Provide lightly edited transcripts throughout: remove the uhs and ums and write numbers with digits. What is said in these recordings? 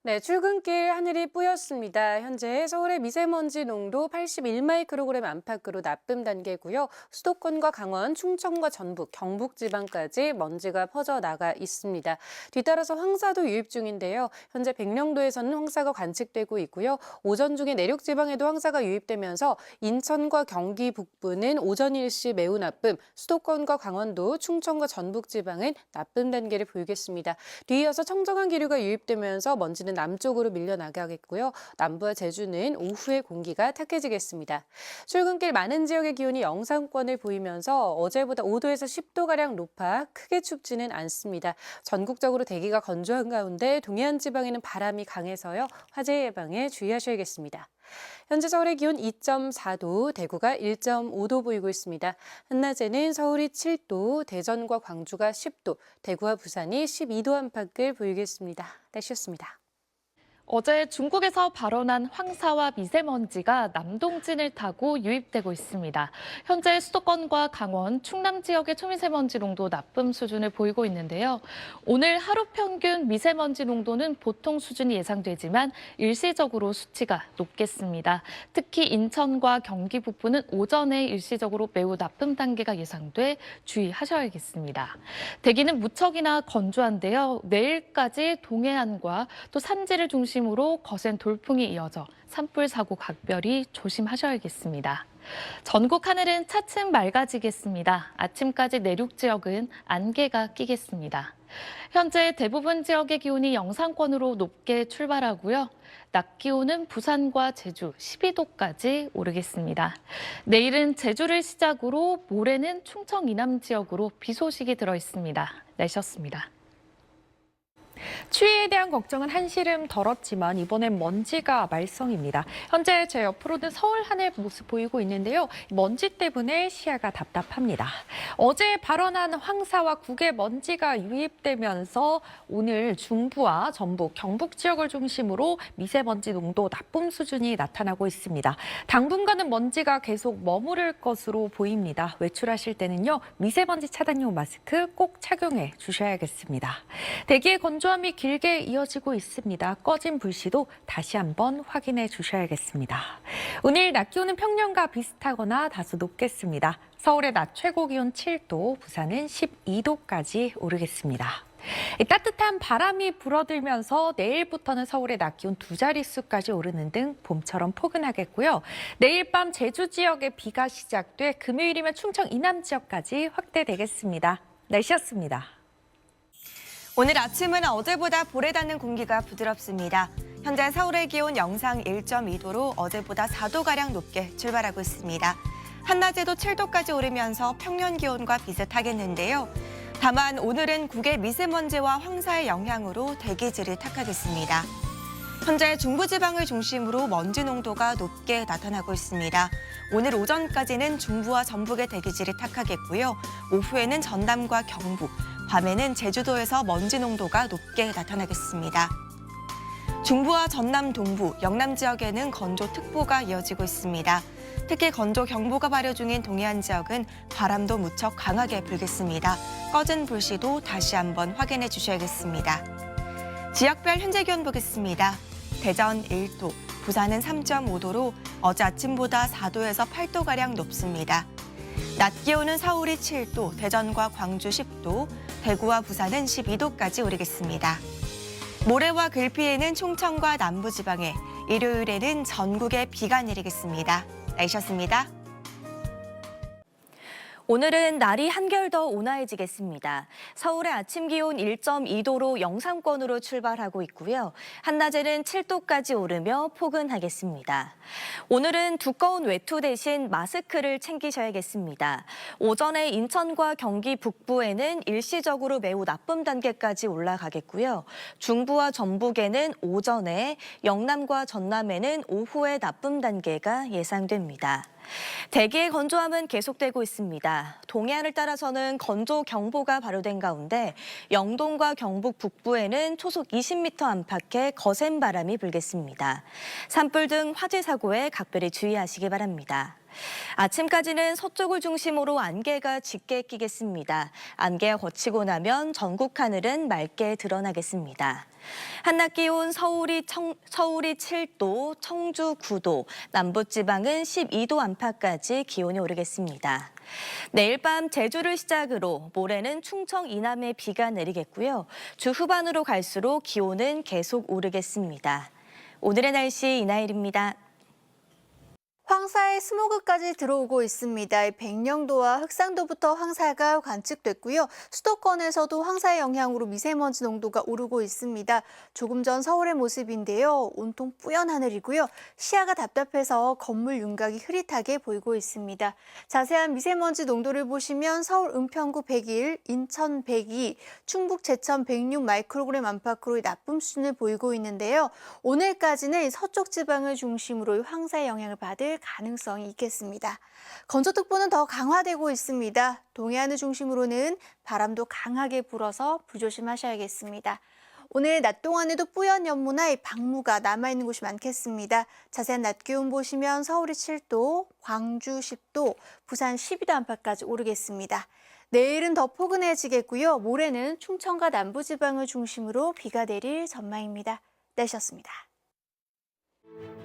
네, 출근길 하늘이 뿌였습니다. 현재 서울의 미세먼지 농도 81마이크로그램 안팎으로 나쁨 단계고요. 수도권과 강원, 충청과 전북, 경북 지방까지 먼지가 퍼져나가 있습니다. 뒤따라서 황사도 유입 중인데요. 현재 백령도에서는 황사가 관측되고 있고요. 오전 중에 내륙 지방에도 황사가 유입되면서 인천과 경기 북부는 오전 일시 매우 나쁨, 수도권과 강원도, 충청과 전북 지방은 나쁨 단계를 보이겠습니다. 뒤이어서 청정한 기류가 유입되면서 먼지는 남쪽으로 밀려나가겠고요. 남부와 제주는 오후에 공기가 탁해지겠습니다. 출근길 많은 지역의 기온이 영상권을 보이면서 어제보다 5도에서 10도가량 높아 크게 춥지는 않습니다. 전국적으로 대기가 건조한 가운데 동해안 지방에는 바람이 강해서요. 화재 예방에 주의하셔야겠습니다. 현재 서울의 기온 2.4도, 대구가 1.5도 보이고 있습니다. 한낮에는 서울이 7도, 대전과 광주가 10도, 대구와 부산이 12도 안팎을 보이겠습니다. 날씨였습니다. 어제 중국에서 발원한 황사와 미세먼지가 남동진을 타고 유입되고 있습니다. 현재 수도권과 강원, 충남 지역의 초미세먼지 농도 나쁨 수준을 보이고 있는데요. 오늘 하루 평균 미세먼지 농도는 보통 수준이 예상되지만 일시적으로 수치가 높겠습니다. 특히 인천과 경기 북부는 오전에 일시적으로 매우 나쁨 단계가 예상돼 주의하셔야겠습니다. 대기는 무척이나 건조한데요. 내일까지 동해안과 또 산지를 중심으로 거센 돌풍이 이어져 산불 사고 각별히 조심하셔야겠습니다. 전국 하늘은 차츰 맑아지겠습니다. 아침까지 내륙 지역은 안개가 끼겠습니다. 현재 대부분 지역의 기온이 영상권으로 높게 출발하고요. 낮 기온은 부산과 제주 12도까지 오르겠습니다. 내일은 제주를 시작으로 모레는 충청 이남 지역으로 비 소식이 들어 있습니다. 날씨였습니다. 추위에 대한 걱정은 한시름 덜었지만 이번엔 먼지가 말썽입니다. 현재 제 옆으로는 서울 하늘 모습 보이고 있는데요. 먼지 때문에 시야가 답답합니다. 어제 발원한 황사와 국의 먼지가 유입되면서 오늘 중부와 전북, 경북 지역을 중심으로 미세먼지 농도 나쁨 수준이 나타나고 있습니다. 당분간은 먼지가 계속 머무를 것으로 보입니다. 외출하실 때는요, 미세먼지 차단용 마스크 꼭 착용해 주셔야겠습니다. 대기의 건조함이 길게 이어지고 있습니다. 꺼진 불씨도 다시 한번 확인해 주셔야겠습니다. 오늘 낮 기온은 평년과 비슷하거나 다소 높겠습니다. 서울의 낮 최고 기온 7도, 부산은 12도까지 오르겠습니다. 따뜻한 바람이 불어들면서 내일부터는 서울의 낮 기온 두 자릿수까지 오르는 등 봄처럼 포근하겠고요. 내일 밤 제주 지역에 비가 시작돼 금요일이면 충청 이남 지역까지 확대되겠습니다. 날씨였습니다. 오늘 아침은 어제보다 볼에 닿는 공기가 부드럽습니다. 현재 서울의 기온 영상 1.2도로 어제보다 4도가량 높게 출발하고 있습니다. 한낮에도 7도까지 오르면서 평년 기온과 비슷하겠는데요. 다만 오늘은 국의 미세먼지와 황사의 영향으로 대기질이 탁하겠습니다. 현재 중부지방을 중심으로 먼지 농도가 높게 나타나고 있습니다. 오늘 오전까지는 중부와 전북의 대기질이 탁하겠고요. 오후에는 전남과 경북, 밤에는 제주도에서 먼지 농도가 높게 나타나겠습니다. 중부와 전남 동부, 영남 지역에는 건조특보가 이어지고 있습니다. 특히 건조 경보가 발효 중인 동해안 지역은 바람도 무척 강하게 불겠습니다. 꺼진 불씨도 다시 한번 확인해 주셔야겠습니다. 지역별 현재 기온 보겠습니다. 대전 1도, 부산은 3.5도로 어제 아침보다 4도에서 8도가량 높습니다. 낮 기온은 서울이 7도, 대전과 광주 10도, 대구와 부산은 12도까지 오르겠습니다. 모레와 글피에는 충청과 남부지방에, 일요일에는 전국에 비가 내리겠습니다. 날씨였습니다. 오늘은 날이 한결 더 온화해지겠습니다. 서울의 아침 기온 1.2도로 영상권으로 출발하고 있고요. 한낮에는 7도까지 오르며 포근하겠습니다. 오늘은 두꺼운 외투 대신 마스크를 챙기셔야겠습니다. 오전에 인천과 경기 북부에는 일시적으로 매우 나쁨 단계까지 올라가겠고요. 중부와 전북에는 오전에, 영남과 전남에는 오후에 나쁨 단계가 예상됩니다. 대기의 건조함은 계속되고 있습니다. 동해안을 따라서는 건조 경보가 발효된 가운데 영동과 경북 북부에는 초속 20m 안팎의 거센 바람이 불겠습니다. 산불 등 화재 사고에 각별히 주의하시기 바랍니다. 아침까지는 서쪽을 중심으로 안개가 짙게 끼겠습니다. 안개가 걷히고 나면 전국 하늘은 맑게 드러나겠습니다. 한낮 기온 서울이 7도, 청주 9도, 남부지방은 12도 안팎까지 기온이 오르겠습니다. 내일 밤 제주를 시작으로 모레는 충청 이남에 비가 내리겠고요. 주 후반으로 갈수록 기온은 계속 오르겠습니다. 오늘의 날씨 이나일입니다. 황사에 스모그까지 들어오고 있습니다. 백령도와 흑상도부터 황사가 관측됐고요. 수도권에서도 황사의 영향으로 미세먼지 농도가 오르고 있습니다. 조금 전 서울의 모습인데요. 온통 뿌연 하늘이고요. 시야가 답답해서 건물 윤곽이 흐릿하게 보이고 있습니다. 자세한 미세먼지 농도를 보시면 서울 은평구 101, 인천 102, 충북 제천 106 마이크로그램 안팎으로의 나쁨 수준을 보이고 있는데요. 오늘까지는 서쪽 지방을 중심으로 황사의 영향을 받을 가능성이 있겠습니다. 건조특보는 더 강화되고 있습니다. 동해안을 중심으로는 바람도 강하게 불어서 불조심하셔야겠습니다. 오늘 낮 동안에도 뿌연 연무나 방무가 남아있는 곳이 많겠습니다. 자세한 낮 기온 보시면 서울이 7도, 광주 10도, 부산 12도 안팎까지 오르겠습니다. 내일은 더 포근해지겠고요. 모레는 충청과 남부지방을 중심으로 비가 내릴 전망입니다. 날씨였습니다.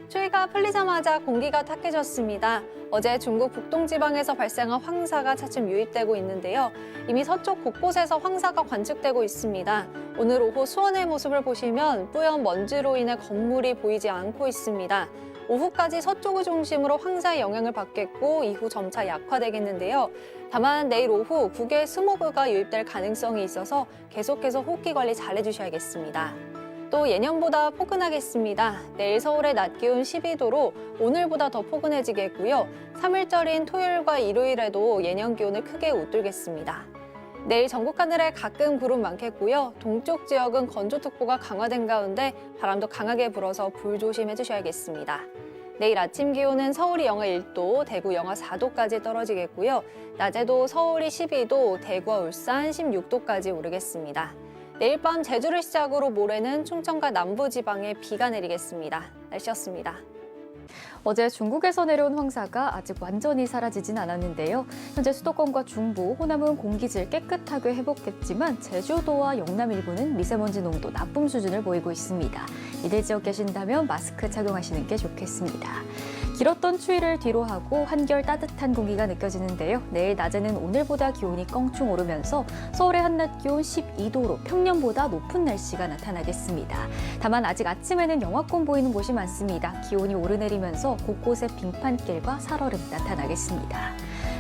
추위가 풀리자마자 공기가 탁해졌습니다. 어제 중국 북동지방에서 발생한 황사가 차츰 유입되고 있는데요. 이미 서쪽 곳곳에서 황사가 관측되고 있습니다. 오늘 오후 수원의 모습을 보시면 뿌연 먼지로 인해 건물이 보이지 않고 있습니다. 오후까지 서쪽을 중심으로 황사의 영향을 받겠고 이후 점차 약화되겠는데요. 다만 내일 오후 국외 스모그가 유입될 가능성이 있어서 계속해서 호흡기 관리 잘 해주셔야겠습니다. 또 예년보다 포근하겠습니다. 내일 서울의 낮 기온 12도로 오늘보다 더 포근해지겠고요. 3일절인 토요일과 일요일에도 예년 기온을 크게 웃돌겠습니다. 내일 전국 하늘에 가끔 구름 많겠고요. 동쪽 지역은 건조특보가 강화된 가운데 바람도 강하게 불어서 불조심해 주셔야겠습니다. 내일 아침 기온은 서울이 영하 1도, 대구 영하 4도까지 떨어지겠고요. 낮에도 서울이 12도, 대구와 울산 16도까지 오르겠습니다. 내일 밤 제주를 시작으로 모레는 충청과 남부지방에 비가 내리겠습니다. 날씨였습니다. 어제 중국에서 내려온 황사가 아직 완전히 사라지진 않았는데요. 현재 수도권과 중부, 호남은 공기질 깨끗하게 회복했지만 제주도와 영남 일부는 미세먼지 농도 나쁨 수준을 보이고 있습니다. 이들 지역 계신다면 마스크 착용하시는 게 좋겠습니다. 길었던 추위를 뒤로하고 한결 따뜻한 공기가 느껴지는데요. 내일 낮에는 오늘보다 기온이 껑충 오르면서 서울의 한낮 기온 12도로 평년보다 높은 날씨가 나타나겠습니다. 다만 아직 아침에는 영하권 보이는 곳이 많습니다. 기온이 오르내리면서 곳곳에 빙판길과 살얼음 나타나겠습니다.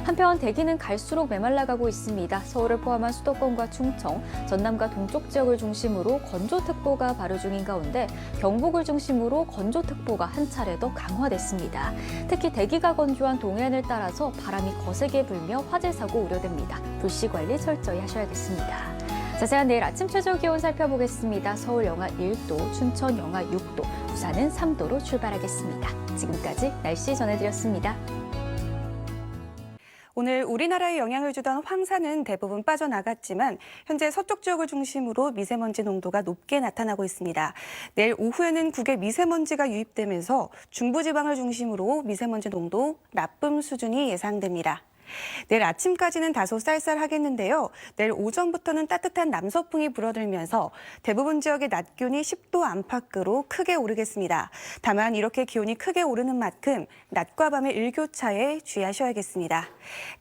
한편 대기는 갈수록 메말라가고 있습니다. 서울을 포함한 수도권과 충청, 전남과 동쪽 지역을 중심으로 건조특보가 발효 중인 가운데 경북을 중심으로 건조특보가 한 차례 더 강화됐습니다. 특히 대기가 건조한 동해안을 따라서 바람이 거세게 불며 화재 사고 우려됩니다. 불씨 관리 철저히 하셔야겠습니다. 자세한 내일 아침 최저 기온 살펴보겠습니다. 서울 영하 1도, 춘천 영하 6도, 부산은 3도로 출발하겠습니다. 지금까지 날씨 전해드렸습니다. 오늘 우리나라에 영향을 주던 황사는 대부분 빠져나갔지만 현재 서쪽 지역을 중심으로 미세먼지 농도가 높게 나타나고 있습니다. 내일 오후에는 국외 미세먼지가 유입되면서 중부지방을 중심으로 미세먼지 농도 나쁨 수준이 예상됩니다. 내일 아침까지는 다소 쌀쌀하겠는데요. 내일 오전부터는 따뜻한 남서풍이 불어들면서 대부분 지역의 낮 기온이 10도 안팎으로 크게 오르겠습니다. 다만 이렇게 기온이 크게 오르는 만큼 낮과 밤의 일교차에 주의하셔야겠습니다.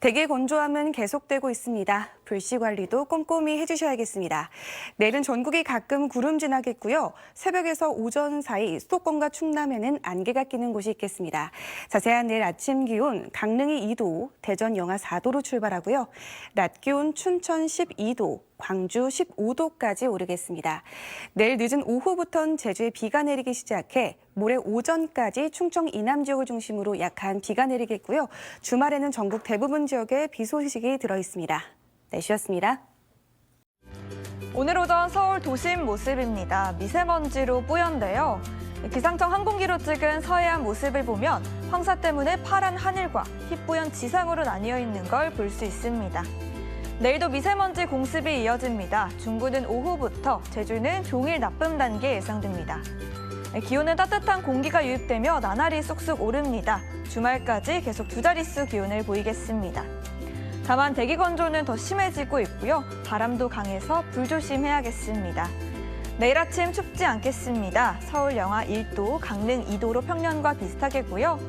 대기 건조함은 계속되고 있습니다. 불씨 관리도 꼼꼼히 해주셔야겠습니다. 내일은 전국이 가끔 구름 지나겠고요. 새벽에서 오전 사이 수도권과 충남에는 안개가 끼는 곳이 있겠습니다. 자세한 내일 아침 기온 강릉이 2도, 대전 영하 4도로 출발하고요. 낮 기온 춘천 12도, 광주 15도까지 오르겠습니다. 내일 늦은 오후부터는 제주에 비가 내리기 시작해 모레 오전까지 충청 이남 지역을 중심으로 약한 비가 내리겠고요. 주말에는 전국 대부분 지역에 비 소식이 들어 있습니다. 날씨였습니다. 오늘 오전 서울 도심 모습입니다. 미세먼지로 뿌연데요. 기상청 항공기로 찍은 서해안 모습을 보면 황사 때문에 파란 하늘과 흰뿌연 지상으로 나뉘어 있는 걸 볼 수 있습니다. 내일도 미세먼지 공습이 이어집니다. 중부는 오후부터, 제주는 종일 나쁨 단계 예상됩니다. 기온은 따뜻한 공기가 유입되며 나날이 쑥쑥 오릅니다. 주말까지 계속 두 자릿수 기온을 보이겠습니다. 다만 대기 건조는 더 심해지고 있고요. 바람도 강해서 불조심해야겠습니다. 내일 아침 춥지 않겠습니다. 서울 영하 1도, 강릉 2도로 평년과 비슷하겠고요.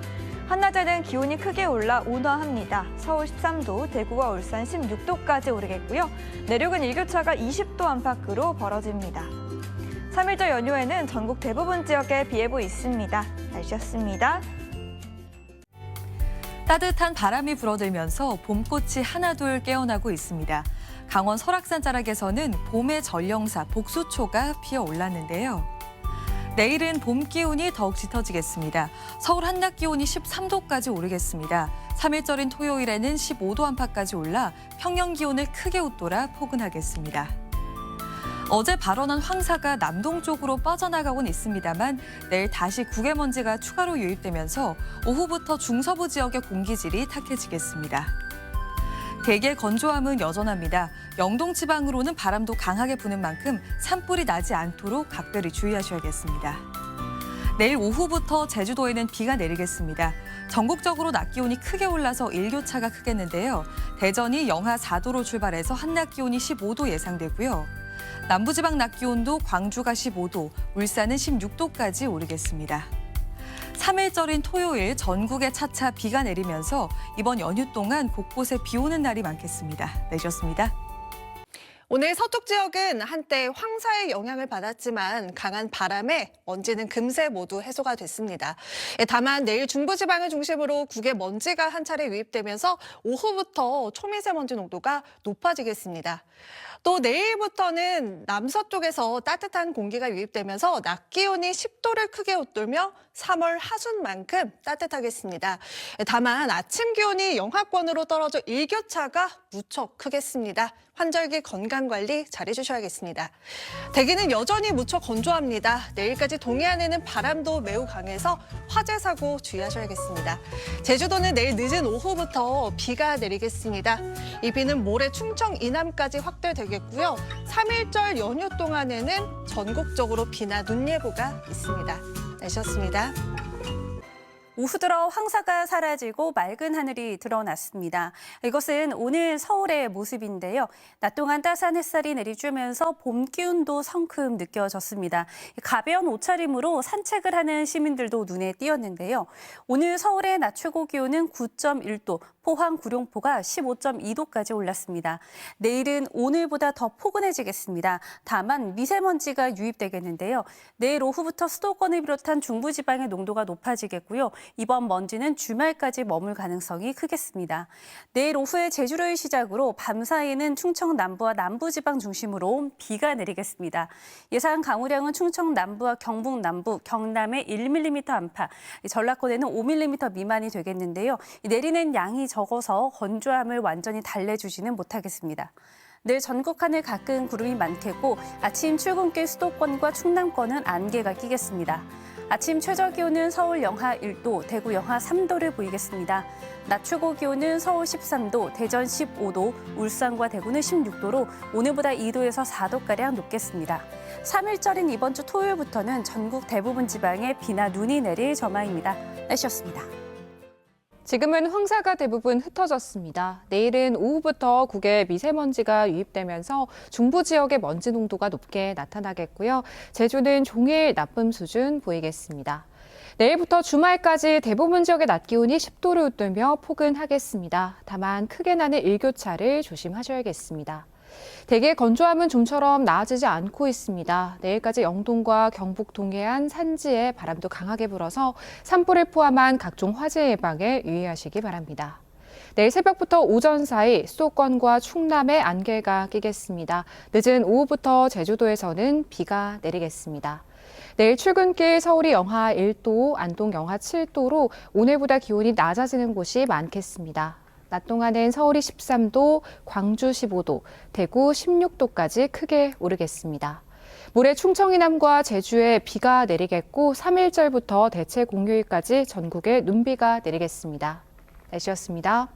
한낮에는 기온이 크게 올라 온화합니다. 서울 13도, 대구와 울산 16도까지 오르겠고요. 내륙은 일교차가 20도 안팎으로 벌어집니다. 3일절 연휴에는 전국 대부분 지역에 비 예보 있습니다. 날씨였습니다. 따뜻한 바람이 불어들면서 봄꽃이 하나둘 깨어나고 있습니다. 강원 설악산 자락에서는 봄의 전령사 복수초가 피어올랐는데요. 내일은 봄 기운이 더욱 짙어지겠습니다. 서울 한낮 기온이 13도까지 오르겠습니다. 3일절인 토요일에는 15도 안팎까지 올라 평년 기온을 크게 웃돌아 포근하겠습니다. 어제 발원한 황사가 남동쪽으로 빠져나가곤 있습니다만 내일 다시 국외먼지가 추가로 유입되면서 오후부터 중서부 지역의 공기질이 탁해지겠습니다. 대기의 건조함은 여전합니다. 영동 지방으로는 바람도 강하게 부는 만큼 산불이 나지 않도록 각별히 주의하셔야겠습니다. 내일 오후부터 제주도에는 비가 내리겠습니다. 전국적으로 낮 기온이 크게 올라서 일교차가 크겠는데요. 대전이 영하 4도로 출발해서 한낮 기온이 15도 예상되고요. 남부지방 낮 기온도 광주가 15도, 울산은 16도까지 오르겠습니다. 3일절인 토요일 전국에 차차 비가 내리면서 이번 연휴 동안 곳곳에 비 오는 날이 많겠습니다. 내셨습니다. 오늘 서쪽 지역은 한때 황사의 영향을 받았지만 강한 바람에 먼지는 금세 모두 해소가 됐습니다. 다만 내일 중부지방을 중심으로 국외 먼지가 한 차례 유입되면서 오후부터 초미세먼지 농도가 높아지겠습니다. 또 내일부터는 남서쪽에서 따뜻한 공기가 유입되면서 낮 기온이 10도를 크게 웃돌며 3월 하순만큼 따뜻하겠습니다. 다만 아침 기온이 영하권으로 떨어져 일교차가 무척 크겠습니다. 환절기 건강관리 잘해주셔야겠습니다. 대기는 여전히 무척 건조합니다. 내일까지 동해안에는 바람도 매우 강해서 화재 사고 주의하셔야겠습니다. 제주도는 내일 늦은 오후부터 비가 내리겠습니다. 이 비는 모레 충청 이남까지 확대되겠고요. 3일절 연휴 동안에는 전국적으로 비나 눈 예보가 있습니다. 날씨였습니다. 오후 들어 황사가 사라지고 맑은 하늘이 드러났습니다. 이것은 오늘 서울의 모습인데요. 낮 동안 따스한 햇살이 내리쬐면서 봄 기운도 성큼 느껴졌습니다. 가벼운 옷차림으로 산책을 하는 시민들도 눈에 띄었는데요. 오늘 서울의 낮 최고 기온은 9.1도, 포항 구룡포가 15.2도까지 올랐습니다. 내일은 오늘보다 더 포근해지겠습니다. 다만 미세먼지가 유입되겠는데요. 내일 오후부터 수도권을 비롯한 중부지방의 농도가 높아지겠고요. 이번 먼지는 주말까지 머물 가능성이 크겠습니다. 내일 오후에 제주를 시작으로 밤 사이에는 충청 남부와 남부지방 중심으로 비가 내리겠습니다. 예상 강우량은 충청 남부와 경북 남부, 경남에 1mm 안팎, 전라권에는 5mm 미만이 되겠는데요. 내리는 양이 적어서 건조함을 완전히 달래주지는 못하겠습니다. 내일 전국 하늘 가끔 구름이 많겠고 아침 출근길 수도권과 충남권은 안개가 끼겠습니다. 아침 최저 기온은 서울 영하 1도, 대구 영하 3도를 보이겠습니다. 낮 최고 기온은 서울 13도, 대전 15도, 울산과 대구는 16도로 오늘보다 2도에서 4도가량 높겠습니다. 3일절인 이번 주 토요일부터는 전국 대부분 지방에 비나 눈이 내릴 전망입니다. 날씨였습니다. 지금은 황사가 대부분 흩어졌습니다. 내일은 오후부터 국외 미세먼지가 유입되면서 중부 지역의 먼지 농도가 높게 나타나겠고요. 제주는 종일 나쁨 수준 보이겠습니다. 내일부터 주말까지 대부분 지역의 낮 기온이 10도를 웃돌며 포근하겠습니다. 다만 크게 나는 일교차를 조심하셔야겠습니다. 대기의 건조함은 좀처럼 나아지지 않고 있습니다. 내일까지 영동과 경북 동해안 산지에 바람도 강하게 불어서 산불을 포함한 각종 화재 예방에 유의하시기 바랍니다. 내일 새벽부터 오전 사이 수도권과 충남에 안개가 끼겠습니다. 늦은 오후부터 제주도에서는 비가 내리겠습니다. 내일 출근길 서울이 영하 1도, 안동 영하 7도로 오늘보다 기온이 낮아지는 곳이 많겠습니다. 낮 동안엔 서울이 13도, 광주 15도, 대구 16도까지 크게 오르겠습니다. 모레 충청 이남과 제주에 비가 내리겠고 3일절부터 대체 공휴일까지 전국에 눈비가 내리겠습니다. 날씨였습니다.